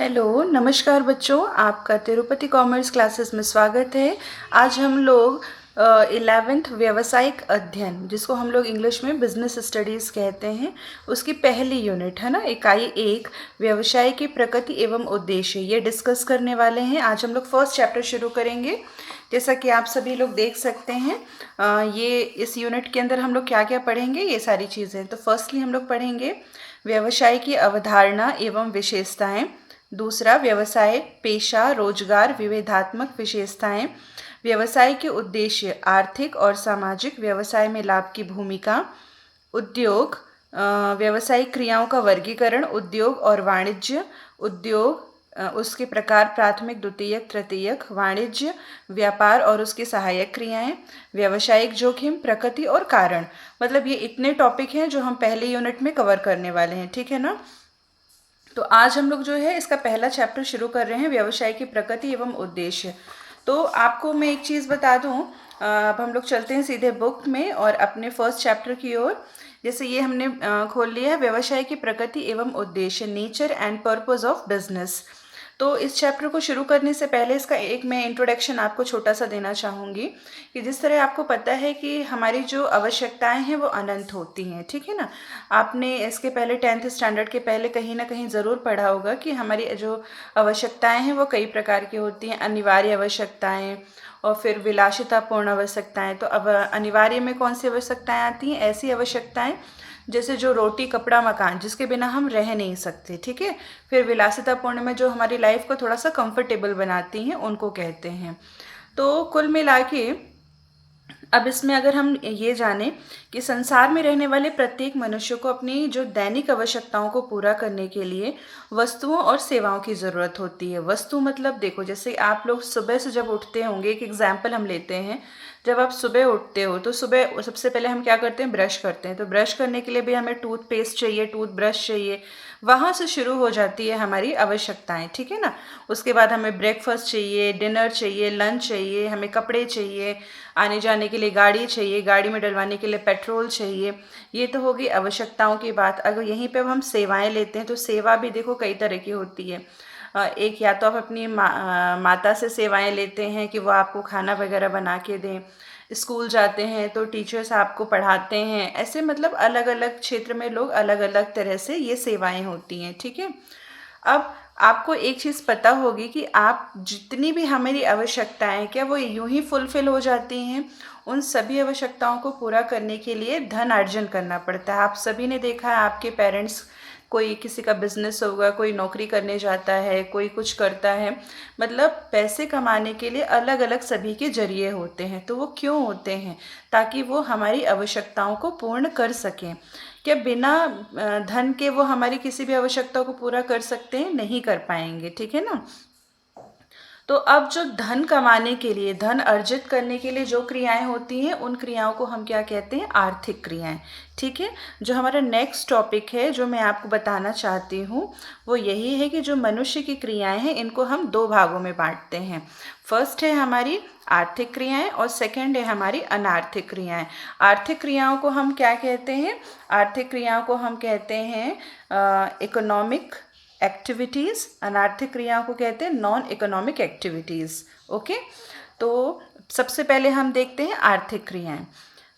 Hello, नमस्कार बच्चों, आपका तिरुपति कॉमर्स क्लासेस में स्वागत है। आज हम लोग 11th व्यावसायिक अध्ययन, जिसको हम लोग इंग्लिश में बिजनेस स्टडीज़ कहते हैं, उसकी पहली यूनिट है ना, इकाई 1 व्यवसाय की प्रकृति एवं उद्देश्य, ये डिस्कस करने वाले हैं। आज हम लोग फर्स्ट चैप्टर शुरू करेंगे। जैसा कि आप सभी लोग देख सकते हैं, ये इस यूनिट के अंदर हम लोग क्या क्या पढ़ेंगे, ये सारी चीज़ें। तो फर्स्टली हम लोग पढ़ेंगे व्यवसाय की अवधारणा एवं विशेषताएं। दूसरा, व्यवसाय, पेशा, रोजगार, विविधात्मक विशेषताएं। व्यवसाय के उद्देश्य, आर्थिक और सामाजिक, व्यवसाय में लाभ की भूमिका। उद्योग, व्यवसायिक क्रियाओं का वर्गीकरण, उद्योग और वाणिज्य। उद्योग, उसके प्रकार, प्राथमिक, द्वितीयक, तृतीयक। वाणिज्य, व्यापार और उसकी सहायक क्रियाएं। व्यावसायिक जोखिम, प्रकृति और कारण। मतलब ये इतने टॉपिक हैं जो हम पहले यूनिट में कवर करने वाले हैं, ठीक है ना। तो आज हम लोग जो है इसका पहला चैप्टर शुरू कर रहे हैं, व्यवसाय की प्रकृति एवं उद्देश्य। तो आपको मैं एक चीज़ बता दूं, अब हम लोग चलते हैं सीधे बुक में और अपने फर्स्ट चैप्टर की ओर। जैसे ये हमने खोल लिया है, व्यवसाय की प्रकृति एवं उद्देश्य, nature and purpose of business. तो इस चैप्टर को शुरू करने से पहले इसका एक मैं इंट्रोडक्शन आपको छोटा सा देना चाहूँगी कि जिस तरह आपको पता है कि हमारी जो आवश्यकताएं हैं वो अनंत होती हैं, ठीक है ना। आपने इसके पहले 10th स्टैंडर्ड के पहले कहीं ना कहीं ज़रूर पढ़ा होगा कि हमारी जो आवश्यकताएं हैं वो कई प्रकार की होती हैं। अनिवार्य आवश्यकताएं और फिर विलासितापूर्ण आवश्यकताएं। तो अब अनिवार्य में कौन सी आवश्यकताएं आती हैं? ऐसी आवश्यकताएं जैसे जो रोटी, कपड़ा, मकान, जिसके बिना हम रह नहीं सकते, ठीक है। फिर विलासितापूर्ण में जो हमारी लाइफ को थोड़ा सा कंफर्टेबल बनाती हैं, उनको कहते हैं। तो कुल मिला के अब इसमें अगर हम ये जानें कि संसार में रहने वाले प्रत्येक मनुष्य को अपनी जो दैनिक आवश्यकताओं को पूरा करने के लिए वस्तुओं और सेवाओं की ज़रूरत होती है। वस्तु मतलब देखो, जैसे आप लोग सुबह से जब उठते होंगे, एक एग्जाम्पल हम लेते हैं। जब आप सुबह उठते हो तो सुबह सबसे पहले हम क्या करते हैं? ब्रश करते हैं। तो ब्रश करने के लिए भी हमें टूथपेस्ट चाहिए, टूथब्रश चाहिए। वहाँ से शुरू हो जाती है हमारी आवश्यकताएं, ठीक है ना। उसके बाद हमें ब्रेकफास्ट चाहिए, डिनर चाहिए, लंच चाहिए, हमें कपड़े चाहिए, आने जाने के लिए गाड़ी चाहिए, गाड़ी में डलवाने के लिए पेट्रोल चाहिए। ये तो होगी आवश्यकताओं की बात। अगर यहीं पे अब हम सेवाएं लेते हैं तो सेवा भी देखो कई तरह की होती है। एक, या तो आप अपनी माता से सेवाएं लेते हैं कि वो आपको खाना वगैरह बना के दें। स्कूल जाते हैं तो टीचर्स आपको पढ़ाते हैं। ऐसे मतलब अलग अलग क्षेत्र में लोग अलग अलग तरह से ये सेवाएं होती हैं, ठीक है। अब आपको एक चीज़ पता होगी कि आप जितनी भी हमारी आवश्यकताएं, क्या वो यूं ही फुलफिल हो जाती हैं? उन सभी आवश्यकताओं को पूरा करने के लिए धन अर्जन करना पड़ता है। आप सभी ने देखा है, आपके पेरेंट्स, कोई किसी का बिजनेस होगा, कोई नौकरी करने जाता है, कोई कुछ करता है। मतलब पैसे कमाने के लिए अलग अलग सभी के जरिए होते हैं। तो वो क्यों होते हैं? ताकि वो हमारी आवश्यकताओं को पूर्ण कर सकें। क्या बिना धन के वो हमारी किसी भी आवश्यकता को पूरा कर सकते हैं? नहीं कर पाएंगे, ठीक है ना। तो अब जो धन कमाने के लिए, धन अर्जित करने के लिए जो क्रियाएं होती हैं, उन क्रियाओं को हम क्या कहते हैं? आर्थिक क्रियाएं, ठीक है। जो हमारा नेक्स्ट टॉपिक है, जो मैं आपको बताना चाहती हूँ, वो यही है कि जो मनुष्य की क्रियाएं हैं, इनको हम दो भागों में बांटते हैं। फर्स्ट है हमारी आर्थिक क्रियाएं और सेकंड है हमारी अनार्थिक क्रियाएं। आर्थिक क्रियाओं को हम क्या कहते हैं? आर्थिक क्रियाओं को हम कहते हैं इकोनॉमिक एक्टिविटीज़। अनार्थिक क्रियाओं को कहते हैं नॉन इकोनॉमिक एक्टिविटीज़। ओके, तो सबसे पहले हम देखते हैं आर्थिक क्रियाएं।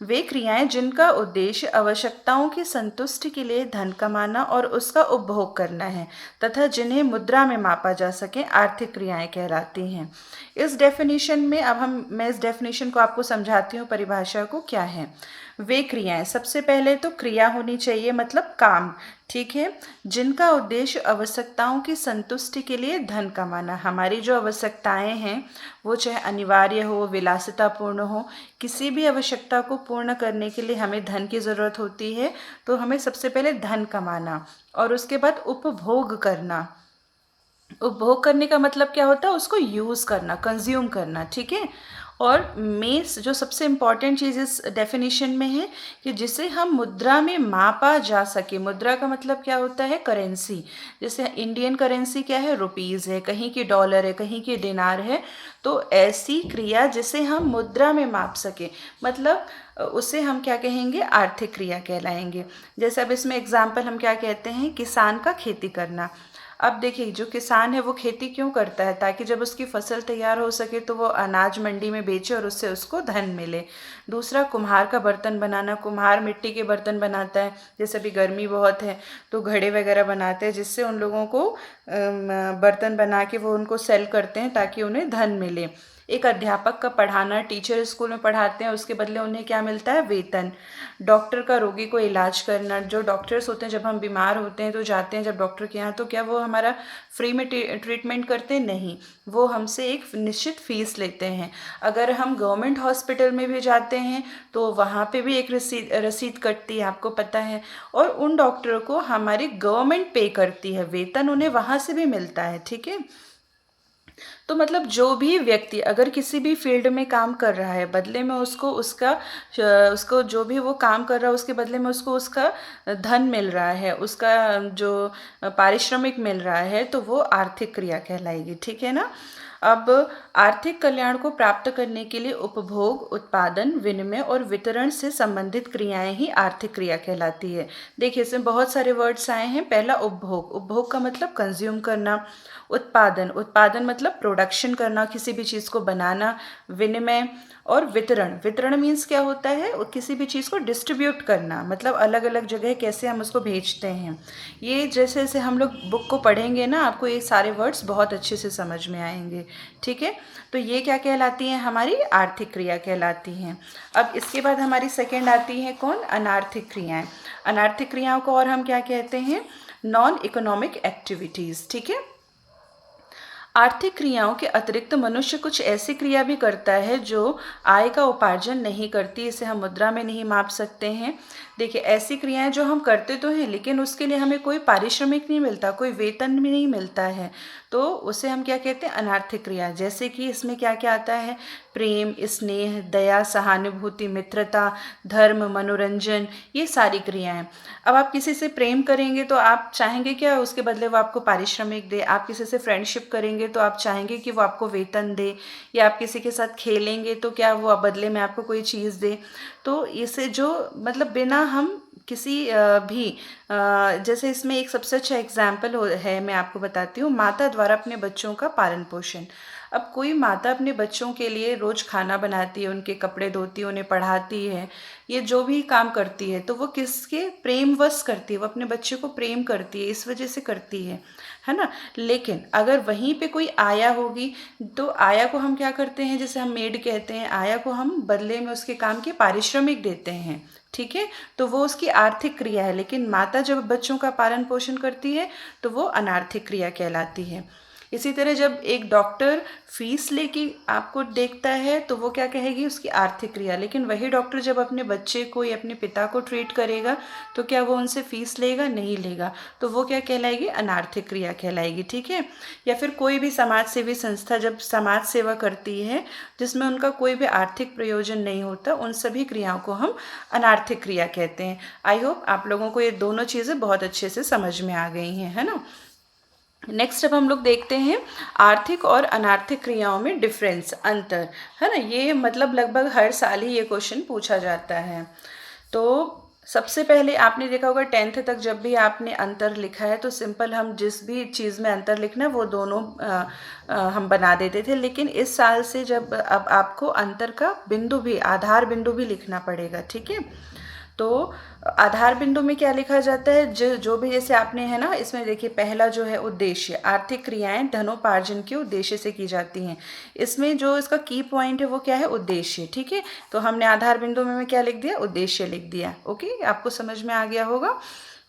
वे क्रियाएं जिनका उद्देश्य आवश्यकताओं की संतुष्टि के लिए धन कमाना और उसका उपभोग करना है तथा जिन्हें मुद्रा में मापा जा सके, आर्थिक क्रियाएं कहलाती हैं। इस डेफिनेशन में अब मैं इस डेफिनेशन को आपको समझाती हूँ, परिभाषा को क्या है। वे क्रियाएं, सबसे पहले तो क्रिया होनी चाहिए, मतलब काम, ठीक है, जिनका उद्देश्य आवश्यकताओं की संतुष्टि के लिए धन कमाना। हमारी जो आवश्यकताएं हैं वो चाहे अनिवार्य हो, विलासितापूर्ण हो, किसी भी आवश्यकता को पूर्ण करने के लिए हमें धन की ज़रूरत होती है। तो हमें सबसे पहले धन कमाना और उसके बाद उपभोग करना। उपभोग करने का मतलब क्या होता है? उसको यूज़ करना, कंज्यूम करना, ठीक है। और मेन जो सबसे इम्पॉर्टेंट चीज़ इस डेफिनेशन में है कि जिसे हम मुद्रा में मापा जा सके। मुद्रा का मतलब क्या होता है? करेंसी। जैसे इंडियन करेंसी क्या है? रुपीज़ है, कहीं की डॉलर है, कहीं की दिनार है। तो ऐसी क्रिया जिसे हम मुद्रा में माप सके, मतलब उसे हम क्या कहेंगे? आर्थिक क्रिया कहलाएंगे। जैसे अब इसमें एग्जाम्पल हम क्या कहते हैं? किसान का खेती करना। अब देखिए, जो किसान है वो खेती क्यों करता है? ताकि जब उसकी फसल तैयार हो सके तो वो अनाज मंडी में बेचे और उससे उसको धन मिले। दूसरा, कुम्हार का बर्तन बनाना, कुम्हार मिट्टी के बर्तन बनाता है, जैसे अभी गर्मी बहुत है तो घड़े वगैरह बनाते हैं, जिससे उन लोगों को बर्तन बना के वो उनको सेल करते हैं ताकि उन्हें धन मिले। एक अध्यापक का पढ़ाना, टीचर स्कूल में पढ़ाते हैं, उसके बदले उन्हें क्या मिलता है? वेतन। डॉक्टर का रोगी को इलाज करना, जो डॉक्टर्स होते हैं जब हम बीमार होते हैं तो जाते हैं जब डॉक्टर के यहाँ, तो क्या वो हमारा फ्री में ट्रीटमेंट करते हैं? नहीं, वो हमसे एक निश्चित फीस लेते हैं। अगर हम गवर्नमेंट हॉस्पिटल में भी जाते हैं तो वहाँ पे भी एक रसीद कटती है, आपको पता है। और उन डॉक्टरों को हमारी गवर्नमेंट पे करती है, वेतन उन्हें वहाँ से भी मिलता है, ठीक है। तो मतलब जो भी व्यक्ति अगर किसी भी फील्ड में काम कर रहा है, बदले में उसको जो भी वो काम कर रहा है उसके बदले में उसको उसका धन मिल रहा है, उसका जो पारिश्रमिक मिल रहा है, तो वो आर्थिक क्रिया कहलाएगी, ठीक है ना। अब आर्थिक कल्याण को प्राप्त करने के लिए उपभोग, उत्पादन, विनिमय और वितरण से संबंधित क्रियाएं ही आर्थिक क्रिया कहलाती है। देखिए, इसमें बहुत सारे वर्ड्स आए हैं। पहला, उपभोग। उपभोग का मतलब कंज्यूम करना। उत्पादन, उत्पादन मतलब प्रोडक्शन करना, किसी भी चीज़ को बनाना। विनिमय और वितरण, वितरण मीन्स क्या होता है? किसी भी चीज़ को डिस्ट्रीब्यूट करना, मतलब अलग अलग जगह कैसे हम उसको भेजते हैं। ये जैसे जैसे हम लोग बुक को पढ़ेंगे ना, आपको ये सारे वर्ड्स बहुत अच्छे से समझ में आएंगे, ठीक है। तो ये क्या कहलाती हैं? हमारी आर्थिक क्रिया कहलाती हैं। अब इसके बाद हमारी सेकेंड आती है कौन? अनार्थिक क्रियाएं। अनार्थिक क्रियाओं को और हम क्या कहते हैं? नॉन इकोनॉमिक एक्टिविटीज़, ठीक है। आर्थिक क्रियाओं के अतिरिक्त मनुष्य कुछ ऐसी क्रिया भी करता है जो आय का उपार्जन नहीं करती, इसे हम मुद्रा में नहीं माप सकते हैं। देखिए, ऐसी क्रियाएं जो हम करते तो हैं लेकिन उसके लिए हमें कोई पारिश्रमिक नहीं मिलता, कोई वेतन भी नहीं मिलता है, तो उसे हम क्या कहते हैं? अनार्थिक क्रिया। जैसे कि इसमें क्या क्या आता है? प्रेम, स्नेह, दया, सहानुभूति, मित्रता, धर्म, मनोरंजन, ये सारी क्रियाएं। अब आप किसी से प्रेम करेंगे तो आप चाहेंगे क्या उसके बदले वो आपको पारिश्रमिक दे? आप किसी से फ्रेंडशिप करेंगे तो आप चाहेंगे कि वो आपको वेतन दे? या आप किसी के साथ खेलेंगे तो क्या वो बदले में आपको कोई चीज़ दे? तो इसे जो मतलब बिना हम किसी भी जैसे इसमें एक सबसे अच्छा एग्जाम्पल है, मैं आपको बताती हूँ, माता द्वारा अपने बच्चों का पालन पोषण। अब कोई माता अपने बच्चों के लिए रोज़ खाना बनाती है, उनके कपड़े धोती है, उन्हें पढ़ाती है, ये जो भी काम करती है तो वो किसके प्रेमवश करती है? वो अपने बच्चे को प्रेम करती है, इस वजह से करती है ना। लेकिन अगर वहीं पे कोई आया होगी तो आया को हम क्या करते हैं? जैसे हम मेड कहते हैं, आया को हम बदले में उसके काम के पारिश्रमिक देते हैं, ठीक है। तो वो उसकी आर्थिक क्रिया है। लेकिन माता जब बच्चों का पालन पोषण करती है तो वो अनार्थिक क्रिया कहलाती है। इसी तरह जब एक डॉक्टर फीस लेके आपको देखता है तो वो क्या कहेगी? उसकी आर्थिक क्रिया। लेकिन वही डॉक्टर जब अपने बच्चे को या अपने पिता को ट्रीट करेगा तो क्या वो उनसे फीस लेगा? नहीं लेगा। तो वो क्या कहलाएगी? अनार्थिक क्रिया कहलाएगी, ठीक है। या फिर कोई भी समाज सेवी संस्था जब समाज सेवा करती है जिसमें उनका कोई भी आर्थिक प्रयोजन नहीं होता, उन सभी क्रियाओं को हम अनार्थिक क्रिया कहते हैं। आई होप आप लोगों को ये दोनों चीज़ें बहुत अच्छे से समझ में आ गई हैं, है ना। नेक्स्ट अब हम लोग देखते हैं आर्थिक और अनार्थिक क्रियाओं में डिफरेंस, अंतर, है ना। ये मतलब लगभग हर साल ही ये क्वेश्चन पूछा जाता है। तो सबसे पहले आपने देखा होगा 10th तक जब भी आपने अंतर लिखा है तो सिंपल हम जिस भी चीज़ में अंतर लिखना है वो दोनों हम बना देते थे। लेकिन इस साल से जब अब आपको अंतर का बिंदु भी, आधार बिंदु भी लिखना पड़ेगा, ठीक है। तो आधार बिंदु में क्या लिखा जाता है? जो भी, जैसे आपने है ना, इसमें देखिए पहला जो है उद्देश्य, आर्थिक क्रियाएं धनोपार्जन के उद्देश्य से की जाती हैं। इसमें जो इसका की पॉइंट है वो क्या है? उद्देश्य, ठीक है। तो हमने आधार बिंदु में क्या लिख दिया? उद्देश्य लिख दिया। ओके, आपको समझ में आ गया होगा।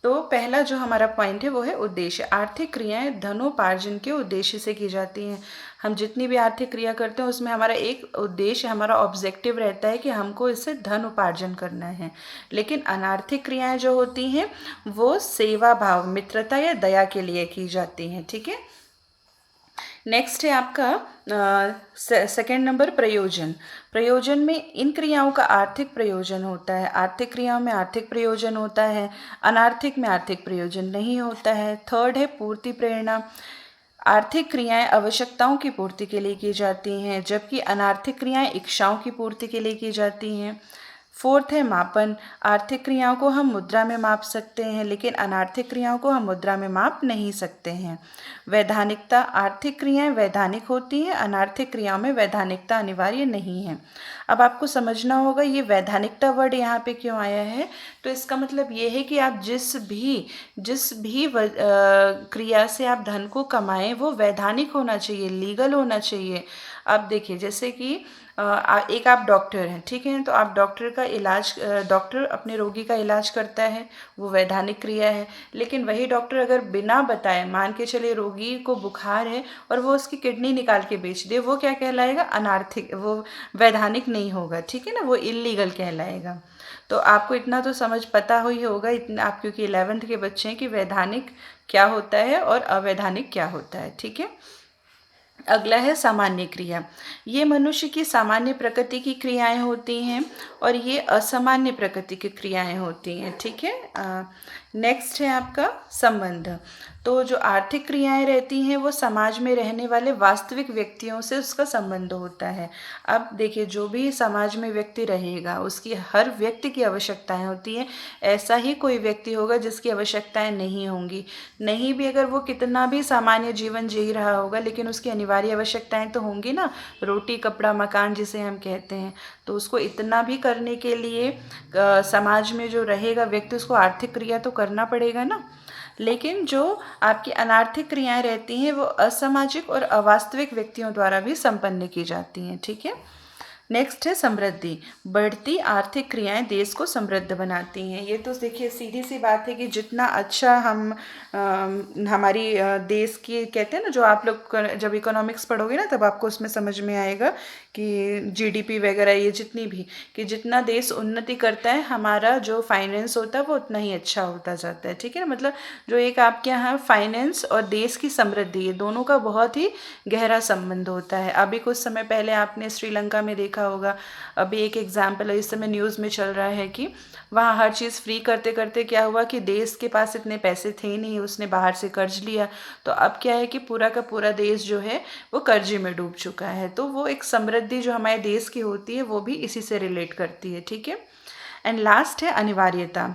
तो पहला जो हमारा पॉइंट है वो है उद्देश्य। आर्थिक क्रियाएं धनोपार्जन के उद्देश्य से की जाती हैं। हम जितनी भी आर्थिक क्रिया करते हैं उसमें हमारा एक उद्देश्य, हमारा ऑब्जेक्टिव रहता है कि हमको इससे धन उपार्जन करना है। लेकिन अनार्थिक क्रियाएं जो होती हैं वो सेवा भाव, मित्रता या दया के लिए की जाती हैं, ठीक है। नेक्स्ट है आपका सेकेंड नंबर, प्रयोजन। प्रयोजन में इन क्रियाओं का आर्थिक प्रयोजन होता है। आर्थिक क्रियाओं में आर्थिक प्रयोजन होता है, अनार्थिक में आर्थिक प्रयोजन नहीं होता है। थर्ड है पूर्ति प्रेरणा। आर्थिक क्रियाएं आवश्यकताओं की पूर्ति के लिए की जाती हैं जबकि अनार्थिक क्रियाएं इच्छाओं की पूर्ति के लिए की जाती हैं। फोर्थ है मापन। आर्थिक क्रियाओं को हम मुद्रा में माप सकते हैं, लेकिन अनार्थिक क्रियाओं को हम मुद्रा में माप नहीं सकते हैं। वैधानिकता। आर्थिक क्रियाएं वैधानिक होती हैं, अनार्थिक क्रियाओं में वैधानिकता अनिवार्य नहीं है। अब आपको समझना होगा ये वैधानिकता वर्ड यहाँ पे क्यों आया है। तो इसका मतलब ये है कि आप जिस भी क्रिया से आप धन को कमाएं वो वैधानिक होना चाहिए, लीगल होना चाहिए। अब देखिए, जैसे कि एक आप डॉक्टर हैं, ठीक है, तो आप डॉक्टर अपने रोगी का इलाज करता है, वो वैधानिक क्रिया है। लेकिन वही डॉक्टर अगर बिना बताए, मान के चलिए रोगी को बुखार है और वो उसकी किडनी निकाल के बेच दे, वो क्या कहलाएगा, अनार्थिक, वो वैधानिक नहीं होगा, ठीक है ना, वो इल्लीगल कहलाएगा। तो आपको इतना तो समझ पता ही होगा, इतना आप क्योंकि 11th के बच्चे हैं, कि वैधानिक क्या होता है और अवैधानिक क्या होता है, ठीक है। अगला है सामान्य क्रिया। ये मनुष्य की सामान्य प्रकृति की क्रियाएं होती हैं और ये असामान्य प्रकृति की क्रियाएं होती हैं, ठीक है। नेक्स्ट है आपका संबंध। तो जो आर्थिक क्रियाएं रहती हैं वो समाज में रहने वाले वास्तविक व्यक्तियों से उसका संबंध होता है। अब देखिए, जो भी समाज में व्यक्ति रहेगा उसकी हर व्यक्ति की आवश्यकताएं होती हैं। ऐसा ही कोई व्यक्ति होगा जिसकी आवश्यकताएं नहीं होंगी, नहीं भी अगर वो कितना भी सामान्य जीवन जी रहा होगा, लेकिन उसकी अनिवार्य आवश्यकताएं तो होंगी ना, रोटी कपड़ा मकान जिसे हम कहते हैं। तो उसको इतना भी करने के लिए समाज में जो रहेगा व्यक्ति, उसको आर्थिक क्रिया तो करना पड़ेगा ना। लेकिन जो आपकी अनार्थिक क्रियाएं रहती हैं वो असामाजिक और अवास्तविक व्यक्तियों द्वारा भी संपन्न की जाती हैं, ठीक है। नेक्स्ट है समृद्धि। बढ़ती आर्थिक क्रियाएं देश को समृद्ध बनाती हैं। ये तो देखिए सीधी सी बात है कि जितना अच्छा हम हमारी देश की, कहते हैं ना, जो आप लोग जब इकोनॉमिक्स पढ़ोगे ना तब आपको उसमें समझ में आएगा कि जीडीपी वगैरह ये जितनी भी, कि जितना देश उन्नति करता है हमारा जो फाइनेंस होता है वो उतना ही अच्छा होता जाता है, ठीक है ना। मतलब जो एक आपके यहाँ फाइनेंस और देश की समृद्धि, ये दोनों का बहुत ही गहरा संबंध होता है। अभी कुछ समय पहले आपने श्रीलंका में देखा होगा, अभी एक एग्जाम्पल है, इस समय न्यूज़ में चल रहा है कि वहाँ हर चीज़ फ्री करते करते क्या हुआ कि देश के पास इतने पैसे थे ही नहीं, उसने बाहर से कर्ज लिया। तो अब क्या है कि पूरा का पूरा देश जो है वो कर्जे में डूब चुका है। तो वो एक समृद्धि जो हमारे देश की होती है वो भी इसी से रिलेट करती है, ठीक है। एंड लास्ट है अनिवार्यता।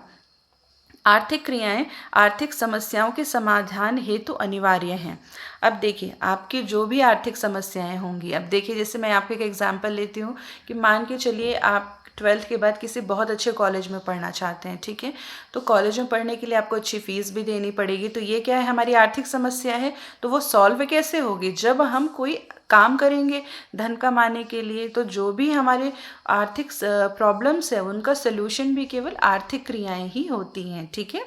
आर्थिक क्रियाएं आर्थिक समस्याओं के समाधान हेतु अनिवार्य हैं। अब देखिए, आपकी जो भी आर्थिक समस्याएं होंगी, अब देखिए जैसे मैं आपको एक एग्जांपल लेती हूँ कि मान के चलिए आप 12th के बाद किसी बहुत अच्छे कॉलेज में पढ़ना चाहते हैं, ठीक है। तो कॉलेज में पढ़ने के लिए आपको अच्छी फीस भी देनी पड़ेगी। तो ये क्या है, हमारी आर्थिक समस्या है। तो वो सॉल्व कैसे होगी, जब हम कोई काम करेंगे धन कमाने के लिए। तो जो भी हमारे आर्थिक प्रॉब्लम्स है उनका सलूशन भी केवल आर्थिक क्रियाएं ही होती हैं, ठीक है।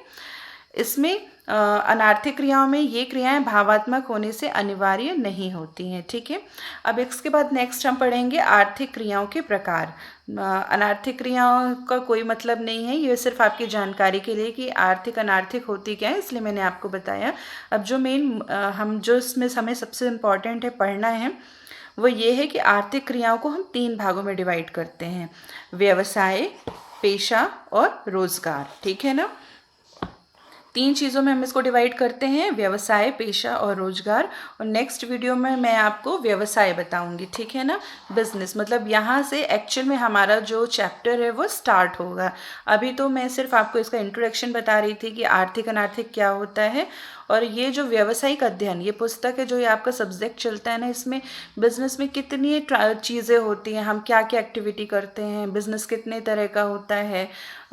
इसमें अनार्थिक क्रियाओं में ये क्रियाएं भावात्मक होने से अनिवार्य नहीं होती हैं, ठीक है। अब इसके बाद नेक्स्ट हम पढ़ेंगे आर्थिक क्रियाओं के प्रकार। अनार्थिक क्रियाओं का कोई मतलब नहीं है, ये सिर्फ आपकी जानकारी के लिए कि आर्थिक अनार्थिक होती क्या है, इसलिए मैंने आपको बताया। अब जो हम जो इसमें हमें सबसे इम्पॉर्टेंट है पढ़ना है वो ये है कि आर्थिक क्रियाओं को हम 3 भागों में डिवाइड करते हैं, व्यवसाय, पेशा और रोजगार, ठीक है ना। 3 चीज़ों में हम इसको डिवाइड करते हैं, व्यवसाय, पेशा और रोजगार। और नेक्स्ट वीडियो में मैं आपको व्यवसाय बताऊंगी, ठीक है ना, बिजनेस। मतलब यहाँ से एक्चुअल में हमारा जो चैप्टर है वो स्टार्ट होगा। अभी तो मैं सिर्फ आपको इसका इंट्रोडक्शन बता रही थी कि आर्थिक अनार्थिक क्या होता है। और ये जो व्यावसायिक अध्ययन, ये पुस्तक है जो ये आपका सब्जेक्ट चलता है ना, इसमें बिजनेस में कितनी चीज़ें होती हैं, हम क्या क्या एक्टिविटी करते हैं, बिजनेस कितने तरह का होता है,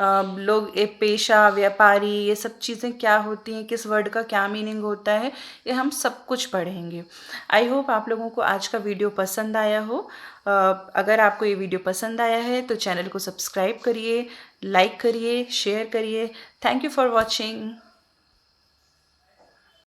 लोग एक पेशा, व्यापारी, ये सब चीज़ें क्या होती हैं, किस वर्ड का क्या मीनिंग होता है, ये हम सब कुछ पढ़ेंगे। आई होप आप लोगों को आज का वीडियो पसंद आया हो। अगर आपको ये वीडियो पसंद आया है तो चैनल को सब्सक्राइब करिए, लाइक करिए, शेयर करिए। Thank you for watching.